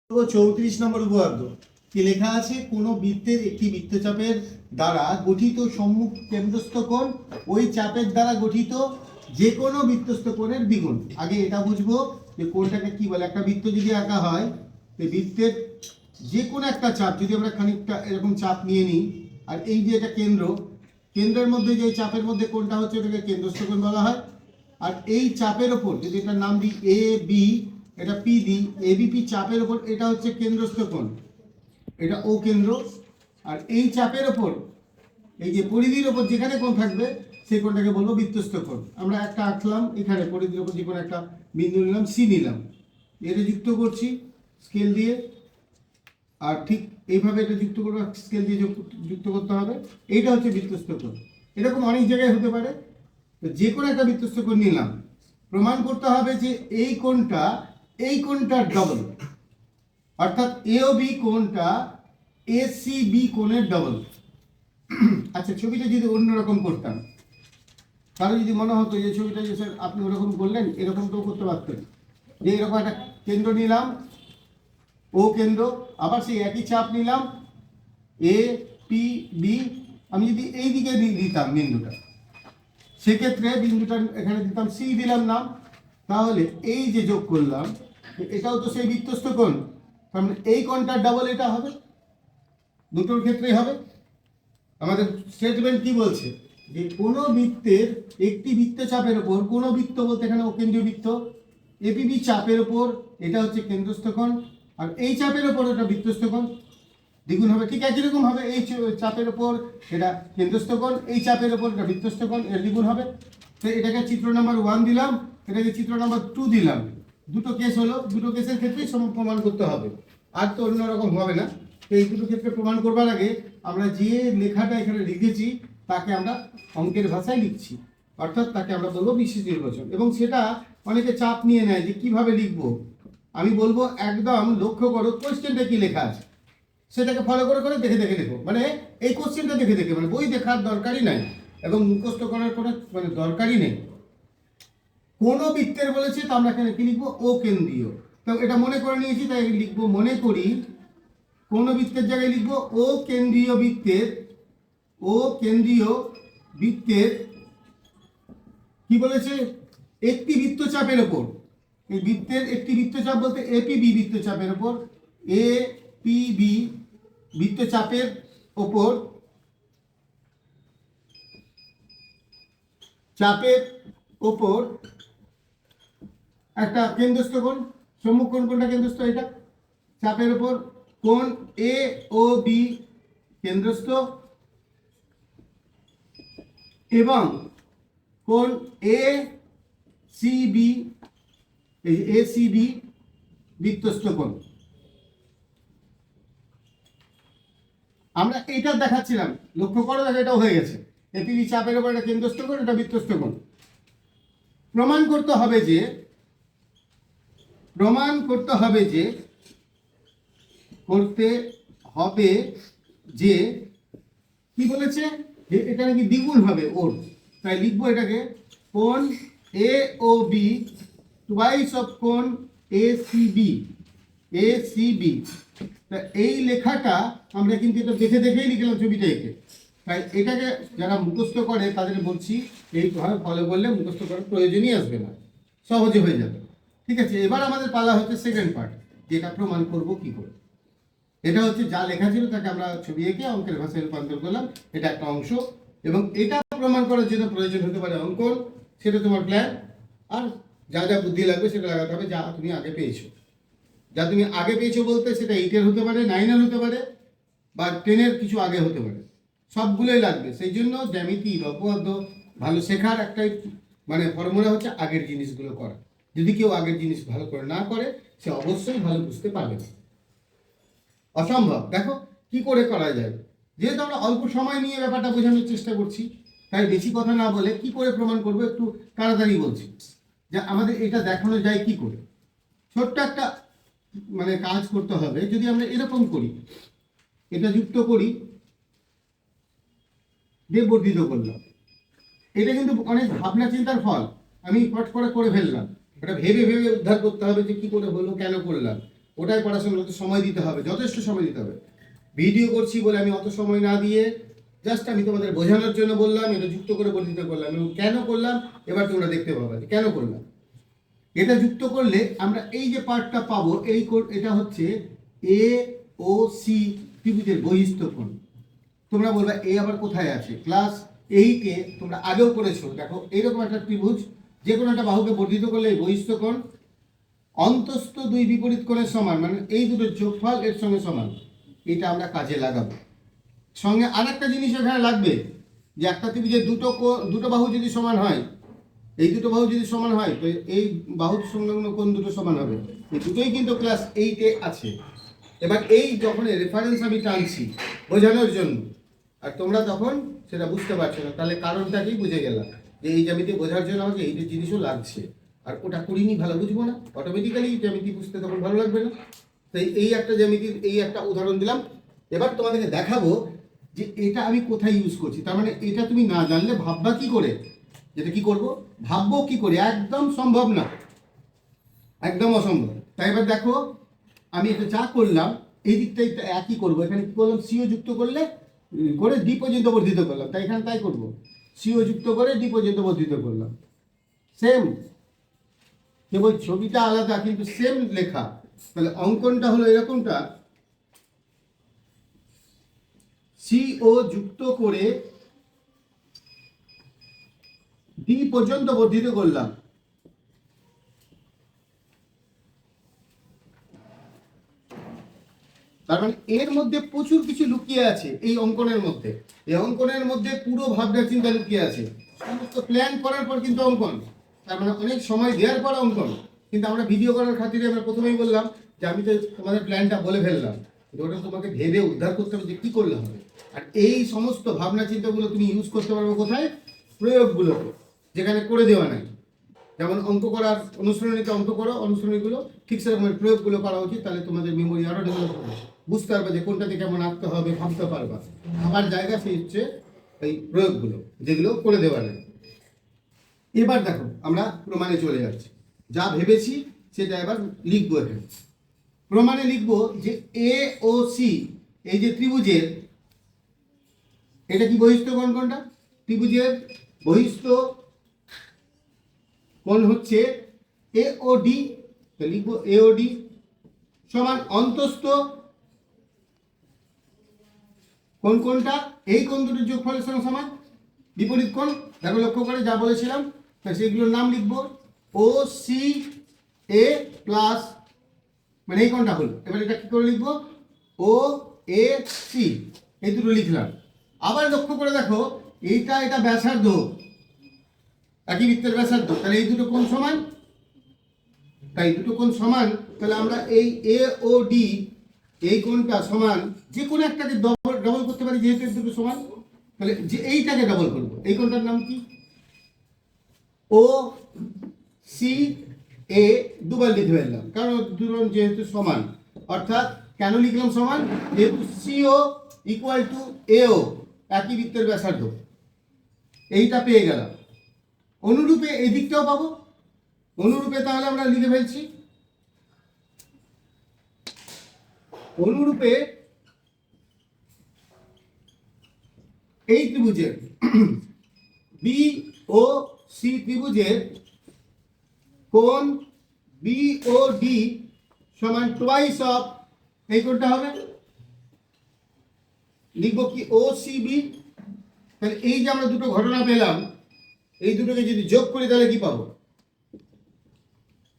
34 নম্বর উপপাদ্য কি লেখা আছে, কোনো বৃত্তের একটি বৃত্তচাপের দ্বারা গঠিত সম্মুখ কেন্দ্রস্থ কোণ ওই চাপের দ্বারা গঠিত যে কোনো বৃত্তস্থ কোণের দ্বিগুণ। আগে এটা বুঝবো যে কোণটাকে কি বলে। একটা বৃত্ত যদি আঁকা হয়, তো বৃত্তের যে কোনো একটা চাপ যদি আমরা খানিকটা এরকম চাপ নিয়ে নিই, আর এই যে এটা কেন্দ্র, কেন্দ্রের মধ্যে যে চাপের মধ্যে কোণটা হচ্ছে ওটাকে কেন্দ্রস্থ কোণ বলা হয়। আর এই চাপের ওপর যদি এটার নাম দিই এ বি, এটা পি দিই, এবিপি চাপের ওপর এটা হচ্ছে কেন্দ্রস্থ কোণ, এটা ও কেন্দ্র। আর এই চাপের ওপর এই যে পরিধির ওপর যেখানে কোণ থাকবে সেই কোণটাকে বলবো বৃত্তস্থ কোণ। আমরা একটা আঁকলাম, এখানে পরিধির ওপর যে কোনো একটা বিন্দু নিলাম, সি নিলাম, এটা যুক্ত করছি স্কেল দিয়ে, আর ঠিক এইভাবে এটা যুক্ত করবো, স্কেল দিয়ে যুক্ত করতে হবে। এইটা হচ্ছে বৃত্তস্থ কোণ। এরকম অনেক জায়গায় হতে পারে। তো যে কোনো একটা বৃত্তস্থ কোণ নিলাম, প্রমাণ করতে হবে যে এই কোণটার ডবল, অর্থাৎ এওবি কোণটা এসিবি কোণের ডবল। আচ্ছা, ছবিটা যদি অন্যরকম করতাম, তাহলে যদি মনে হতো যে ছবিটা যে স্যার আপনি ওরকম করলেন, এরকম তো করতে পারতেন, যে এরকম একটা কেন্দ্র নিলাম ও কেন্দ্র, আবার সেই একই চাপ নিলাম এ পি বি, আমি যদি এই দিকে দিতাম বিন্দুটা, সেক্ষেত্রে বিন্দুটা এখানে দিতাম সি দিলাম নাম, তাহলে এই যে যোগ করলাম এটাও তো সেই বৃত্তস্থ কোণ, তার মানে এই কোণটার ডাবল এটা হবে, দুটোর ক্ষেত্রেই হবে। আমাদের স্টেটমেন্ট কি বলছে, যে কোনো বৃত্তের একটি বৃত্তচাপের ওপর, কোনো বৃত্ত বলতে এখানে অকেন্দ্রীয় বৃত্ত, এপিবি চাপের ওপর এটা হচ্ছে কেন্দ্রস্থ কোণ, আর এই চাপের ওপর এটা বৃত্তস্থ কোণ, দ্বিগুণ হবে। ঠিক একই রকম হবে, এই চাপের ওপর এটা কেন্দ্রস্থ কোণ, এই চাপের ওপর এটা বৃত্তস্থ কোণ, এর দ্বিগুণ হবে। তো এটাকে চিত্র নাম্বার 1 দিলাম, এটাকে চিত্র নাম্বার 2 দিলাম। দুটো কেস হলো, দুটো কেসের ক্ষেত্রেই প্রমাণ করতে হবে, আর তো অন্যরকম হবে না। তো এই দুটো ক্ষেত্রে প্রমাণ করবার আগে আমরা যে লেখাটা এখানে লিখেছি তাকে আমরা অঙ্কের ভাষায় লিখছি, অর্থাৎ তাকে আমরা বলবো বিশেষ নির্বাচন। এবং সেটা অনেকে চাপ নিয়ে নেয় যে কিভাবে লিখবো। আমি বলবো একদম লক্ষ্য করো কোয়েশ্চেনটা কি লেখা আছে, সেটাকে ফলো করে করে দেখে দেখে লেখো। মানে এই কোশ্চেনটা দেখে দেখে, মানে বই দেখার দরকারই নাই এবং মুখস্থ করার কোনো মানে দরকারই নেই। কোনো বৃত্তের বলেছে, তো আমরা এখানে কি লিখবো, ও কেন্দ্রীয়। তো এটা মনে করে নিয়েছি, তাই লিখবো মনে করি, কোনো বৃত্তের জায়গায় লিখবো ও কেন্দ্রীয় বৃত্তের, ও কেন্দ্রীয় বৃত্তের কি বলেছে, একটি বৃত্তচাপের ওপর, এই বৃত্তের একটি বৃত্তচাপ বলতে এপিবি বৃত্তচাপের ওপর, এপিবি বৃত্তচাপের ওপর, চাপের ওপর একটা কেন্দ্রস্থ কোণ, সম্মুখ কোণ কোনটা কেন্দ্রস্থ, এটা চাপের ওপর কোণ এ ও বি কেন্দ্রস্থ, এবং কোণ এ সি বি, এই এ সি বি বৃত্তস্থ কোণ। আমরা এটা দেখাচ্ছিলাম, লক্ষ্য করো, দেখো এটাও হয়ে গেছে। এপিবি চাপের ওপর এটা কেন্দ্রস্থ কোণ, এটা বৃত্তস্থ কোণ। প্রমাণ করতে হবে যে কি বলেছে, যে এটা নাকি দ্বিগুণ হবে ওর। তাই লিখবো এটাকে কোণ এ ও বি টুয়াইস অফ কোণ এ সি বি। তা এই লেখাটা আমরা কিন্তু এটা দেখে দেখেই লিখলাম ছবিটা এঁকে। তাই এটাকে যারা মুখস্থ করে তাদের বলছি, এইভাবে ফলো করলে মুখস্থ করার প্রয়োজনই আসবে না, সহজে হয়ে যাবে। ঠিক আছে, এবার আমাদের পালা হচ্ছে সেকেন্ড পার্ট, যেটা প্রমাণ করব কি করে। এটা হচ্ছে যা লেখা ছিল তাকে আমরা ছবি এঁকে অঙ্কের ভাষায় রূপান্তর করলাম, এটা একটা অংশ। এবং এটা প্রমাণ করার জন্য প্রয়োজন হতে পারে অঙ্কন, সেটা তোমার প্ল্যান। আর যা যা বুদ্ধি লাগবে সেটা লাগাতে হবে, যা তুমি আগে পেয়েছো। যা তুমি আগে পেয়েছো বলতে সেটা 8-এর হতে পারে, 9-এর হতে পারে, বা 10-এর কিছু আগে হতে পারে, সবগুলোই লাগবে। সেই জন্য জ্যামিতি বা উপপাদ্য ভালো শেখার একটাই মানে ফর্মুলা হচ্ছে আগের জিনিসগুলো করা। যদি কেউ আগের জিনিস ভালো করে না করে, সে অবশ্যই ভালো বুঝতে পারবে না। অসম্ভব। দেখো কি করে করা যায়। যেহেতু আমরা অল্প সময় নিয়ে ব্যাপারটা বোঝানোর চেষ্টা করছি, তাই বেশি কথা না বলে কি করে প্রমাণ করবো একটু তাড়াতাড়ি বলছি। যে আমাদের এটা দেখানো যায় কি করে। ছোট্ট একটা মানে কাজ করতে হবে। যদি আমরা এরকম করি, এটা যুক্ত করি, দিয়ে বর্ধিত করলাম, এটা কিন্তু অনেক ভাবনা চিন্তার ফল। আমি ফট করে ফেললাম, এটা ভেবে ভেবে উদ্ধার করতে হবে যে কি করে হলো, কেন করলাম। ওটাই পড়াশোনা করতে সময় দিতে হবে, যথেষ্ট সময় দিতে হবে। ভিডিও করছি বলে আমি অত সময় না দিয়ে জাস্ট আমি তোমাদের বোঝানোর জন্য বললাম, এটা যুক্ত করে বর্ধিত করলাম। এবং কেন করলাম এবার তোমরা দেখতে পাবে কেন করলাম। এটা যুক্ত করলে আমরা এই যে পার্টটা পাবো, এটা হচ্ছে এ ও সি ত্রিভুজের বহিস্থ কোণ। তোমরা বলবে এ আবার কোথায় আছে? ক্লাস 8-এ তোমরা আগেও করেছো। দেখো এইরকম একটা ত্রিভুজ, যে কোনো একটা বাহুকে বর্ধিত করলে এই বহিস্থ কোণ অন্তস্থ দুই বিপরীত কোণের সমান, মানে এই দুটো যোগফল এর সঙ্গে সমান। এটা আমরা কাজে লাগাবো। সঙ্গে আরেকটা জিনিস এখানে লাগবে, যে একটা ত্রিভুজের দুটো বাহু যদি সমান হয়, এই দুটো বাহু যদি সমান হয় তো এই বাহুর সংলগ্ন কোণ দুটো সমান হবে। এই দুটোই কিন্তু ক্লাস 8-এ আছে। এবার এই যখন রেফারেন্স আমি টানছি বোঝানোর জন্য, আর তোমরা তখন সেটা বুঝতে পারছো না, তাহলে কারণটাকেই বুঝে গেলাম যে এই জ্যামিতি বোঝার জন্য আমাকে এই জিনিসও লাগছে। আর ওটা করিনি ভালো বুঝবো না, অটোমেটিক্যালি জ্যামিতি বুঝতে তখন ভালো লাগবে না। তাই এই একটা জ্যামিতির এই একটা উদাহরণ দিলাম। এবার তোমাদেরকে দেখাবো যে এটা আমি কোথায় ইউজ করছি। তার মানে এটা তুমি না জানলে ভাববা কি করে, যেটা কি করব ভাববো কি করে, একদম সম্ভব না, একদম অসম্ভব। তাই এবার দেখো আমি এটা যা করলাম এই দিকটা একই করবো। এখানে কি করলাম, সিও যুক্ত করে ডি পর্যন্ত বর্ধিত করলাম। তাই এখানে তাই করবো, সিও যুক্ত করে ডি পর্যন্ত বর্ধিত করলাম। সেম, কেবল ছবিটা আলাদা কিন্তু সেম লেখা। তাহলে অঙ্কনটা হলো এরকমটা, সিও যুক্ত করে ডি পর্যন্ত বর্ধিত করলাম। তার মানে এর মধ্যে প্রচুর কিছু লুকিয়ে আছে। এই অঙ্কনের মধ্যে, এই অঙ্কনের মধ্যে পুরো ভাবনা চিন্তা লুকিয়ে আছে। সমস্ত প্ল্যান করার পর কিন্তু অঙ্কন, তার মানে অনেক সময় দেওয়ার পর অঙ্কন। কিন্তু আমরা ভিডিও করার খাতিরে আমরা প্রথমেই বললাম যে আমি তো তোমাদের প্ল্যানটা বলে ফেললাম, ওটা তোমাকে ভেবে উদ্ধার করতে হবে যে কী করলে হবে। আর এই সমস্ত ভাবনা চিন্তাগুলো তুমি ইউজ করতে পারবে কোথায়? প্রয়োগগুলোকে, যেখানে করে দেওয়া নাই। যেমন অঙ্ক করার অনুশীলনীতে অঙ্ক করো, অনুশীলনীগুলো ঠিক সেরকমের প্রয়োগগুলো করা উচিত। তাহলে তোমাদের মেমোরি আরও ডেভেলপ হবে, বুঝতে পারবে যে কোনটাতে কেমন আঁকতে হবে, ভাবতে পারবা। আমার জায়গা সেই হচ্ছে এই প্রয়োগগুলো, যেগুলো করে দেওয়া নেই। এবার দেখো আমরা প্রমাণে চলে যাচ্ছি। যা ভেবেছি সেটা এবার লিখবো। এখানে প্রমাণে লিখবো যে এ ও সি এই যে ত্রিভুজের, এটা কি বহিস্থ কোণ? কোনটা? ত্রিভুজের বহিস্থ কোণ হচ্ছে এ ও ডি। তো লিখবো এ ও ডি সমান অন্তস্থ কোণ কোনটা? এই কোণ দুটোর যোগফলের সঙ্গে সমান। বিপরীত কোণ দেখো লক্ষ্য করে যা বলেছিলাম, তা সেগুলোর নাম লিখবো ও সি এ প্লাস, মানে এই কোণটা হলো। এবার এটা কি করে লিখবো? ও এ সি, এই দুটো লিখলাম। আবার লক্ষ্য করে দেখো এটা ব্যাসার্ধ, একই বৃত্তের ব্যাসার্ধ। তাহলে এই দুটো কোণ সমান, তাই দুটো কোণ সমান। তাহলে আমরা এই এ ও ডি এই কোণটা সমান যে কোনো একটাকে ডবল করতে পারি, যেহেতু এই দুটো সমান। তাহলে যে এইটাকে ডবল করবো, এই কোণটার নাম কি? ও সি এ দুবার লিখে ফেললাম, কারণ দুটো যেহেতু সমান। অর্থাৎ কেন লিখলাম সমান? যেহেতু সিও ইকুয়াল টু এও, একই বৃত্তের ব্যাসার্ধ। এইটা পেয়ে গেলাম। অনুরূপে এই দিকটাও পাবো। অনুরূপে তাহলে আমরা লিখে ফেলছি, অনুরূপে এই ত্রিভুজের বি ও সি ত্রিভুজের কোণ বি ও ডি সমান টুয়াইস অফ এই কোণটা হবে। লিখবো কি? ও সি বি। তাহলে এই যে আমরা দুটো ঘটনা পেলাম, এই দুটোকে যদি যোগ করি তাহলে কি পাবো?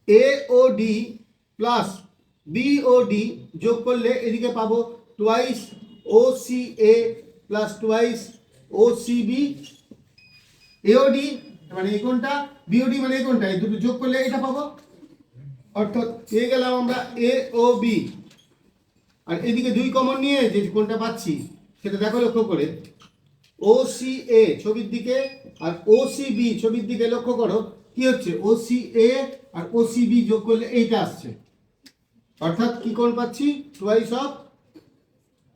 এ ও ডি প্লাস বি ও ডি যোগ করলে এদিকে পাবো টুয়াইস ও সি এ প্লাস টুয়াইস ও সি বি। এওডি মানে এই কোণটা, বিওডি মানে এই কোণটা, এই দুটো যোগ করলে এটা পাবো। অর্থাৎ পেয়ে গেলাম আমরা এ ও বি। আর এদিকে দুই কমন নিয়ে যে কোণটা পাচ্ছি সেটা দেখো লক্ষ্য করে, ও সি এ ছবির দিকে আর ও সি বি ছবির দিকে লক্ষ্য করো কি হচ্ছে, ও সি এ আর ও সি বি যোগ করলে এইটা আসছে। অর্থাৎ কি কোণ পাচ্ছি? Twice of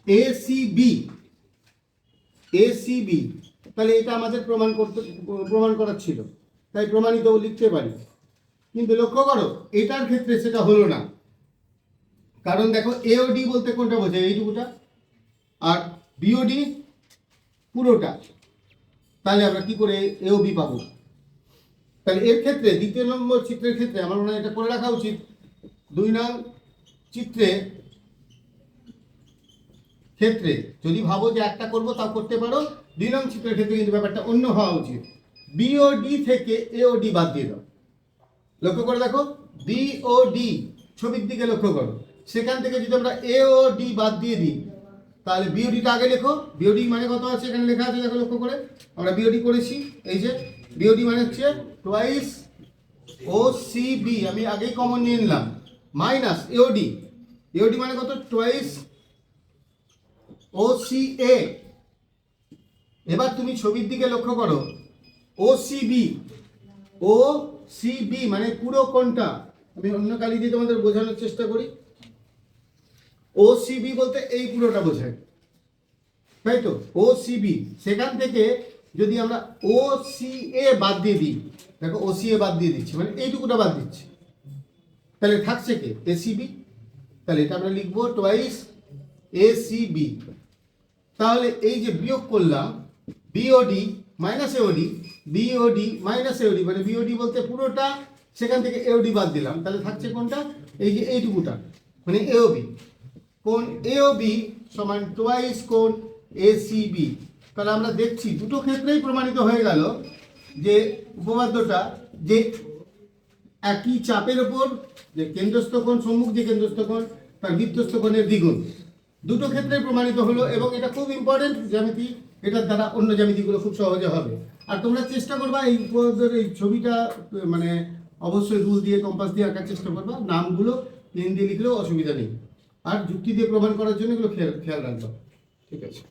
A C B, A C B. তাহলে এটা আমাদের প্রমাণ করার ছিল, তাই প্রমাণিত লিখতে পারি। কিন্তু লক্ষ্য করো এটার ক্ষেত্রে সেটা হলো না, কারণ দেখো এওডি বলতে কোনটা বোঝায়, এইটুকুটা, আর বিওডি পুরোটা। তাহলে আমরা কি করে এওবি পাবো? তাহলে এর ক্ষেত্রে দ্বিতীয় নম্বর চিত্রের ক্ষেত্রে আমার মনে হয় এটা করে রাখা উচিত। 2 নং চিত্রে ক্ষেত্রে যদি ভাবো যে একটা করবো তাও করতে পারো, 2 নং চিত্রের ক্ষেত্রে কিন্তু ব্যাপারটা অন্য হওয়া উচিত। বিওডি থেকে এওডি বাদ দিয়ে দাও। লক্ষ্য করে দেখো, বিওডি ছবির দিকে লক্ষ্য করো, সেখান থেকে যদি আমরা এওডি বাদ দিয়ে দিই তাহলে বিওডিটা আগে লেখো। বিওডি মানে কত আছে এখানে লেখা আছে, দেখো লক্ষ্য করে আমরা বিওডি করেছি। এই যে বিওডি মানে হচ্ছে টোয়াইস ও সিবি, আমি আগেই কমন নিয়ে নিলাম, মাইনাস এওডি। এওডি মানে কত? টোয়াইস ও সি এ। এবার তুমি ছবির দিকে লক্ষ্য করো, ও সিবি, ও সিবি মানে পুরো কোণটা। আমি অন্য কালি দিয়ে তোমাদের বোঝানোর চেষ্টা করি। ও সিবি বলতে এই পুরোটা বোঝায়, তাই তো? ও সিবি, সেখান থেকে যদি আমরা ও সি এ বাদ দিয়ে দিই, দেখো ও সি এ বাদ দিয়ে দিচ্ছি মানে এইটুকুটা বাদ দিচ্ছি, তাহলে থাকছে কে? এসিবি। তাহলে এটা আমরা লিখবো টোয়াইস এসিবি। তাহলে এই যে বিয়োগ করলাম BOD minus AOD, BOD minus AOD মানে বিওডি বলতে পুরোটা, সেখান থেকে এওডি বাদ দিলাম, তাহলে থাকছে কোনটা? এই যে এইটুকুটা মানে এওবি। কোণ এওবি সমান টোয়াইস কোণ এসিবি। তাহলে আমরা দেখছি দুটো ক্ষেত্রেই প্রমাণিত হয়ে গেল যে উপপাদ্যটা, যে একই চাপের ওপর যে কেন্দ্রস্থ কোণ, সম্মুখ যে কেন্দ্রস্থ কোণ তার বৃত্তস্থ কোণের দ্বিগুণ, দুটো ক্ষেত্রে প্রমাণিত হলো। এবং এটা খুব ইম্পর্টেন্ট জ্যামিতি, এটার দ্বারা অন্য জ্যামিতিগুলো খুব সহজে হবে। আর তোমরা চেষ্টা করবা এই উপপাদ্যের এই ছবিটা মানে অবশ্যই রুল দিয়ে কম্পাস দিয়ে আঁকার চেষ্টা করবা, নামগুলো পেন দিয়ে লিখলেও অসুবিধা নেই। আর যুক্তি দিয়ে প্রমাণ করার জন্য এগুলো খেয়াল রাখবা। ঠিক আছে।